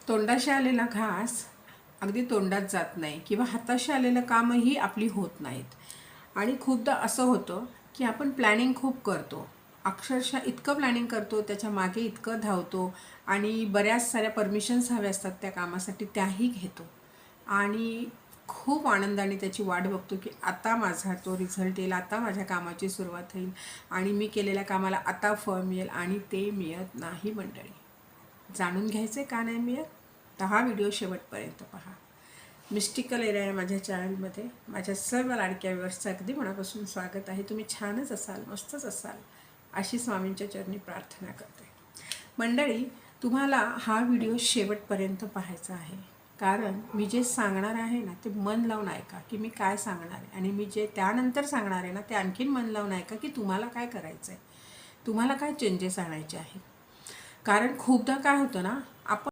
तोंडाशी आलेला घास अगदी तोंडात जात नाही किंवा हाताशी आलेलं कामही आपली होत नाहीत. आणि खूपदा असं होतं की आपण प्लॅनिंग खूप करतो, अक्षरशः इतकं प्लॅनिंग करतो, त्याच्या मागे इतकं धावतो आणि बऱ्याच साऱ्या परमिशन्स हव्या असतात त्या कामासाठी, त्याही घेतो आणि खूप आनंदाने त्याची वाट बघतो की आता माझा तो रिझल्ट येईल, आता माझ्या कामाची सुरुवात होईल आणि मी केलेल्या कामाला आता फळ मिळेल. आणि ते मिळत नाही मंडळी. जाणून घ्यायचे का नाही मिळत, तर हा व्हिडिओ शेवटपर्यंत पहा. मिस्टिकल एरिया माझ्या चॅनलमध्ये माझ्या सर्व लाडक्या व्ह्यूअर्सचं अगदी मनापासून स्वागत आहे. तुम्ही छानच असाल, मस्तच असाल अशी स्वामींच्या चरणी प्रार्थना करते. मंडळी, तुम्हाला हा व्हिडिओ शेवटपर्यंत पाहायचा आहे, कारण मी जे सांगणार आहे ना ते मन लावून ऐका की मी काय सांगणार आहे, आणि मी जे त्यानंतर सांगणार आहे ना ते आणखीन मन लावून ऐका की तुम्हाला काय करायचं आहे, तुम्हाला काय चेंजेस आणायचे आहेत. कारण खूपदा काय होतं ना, आपण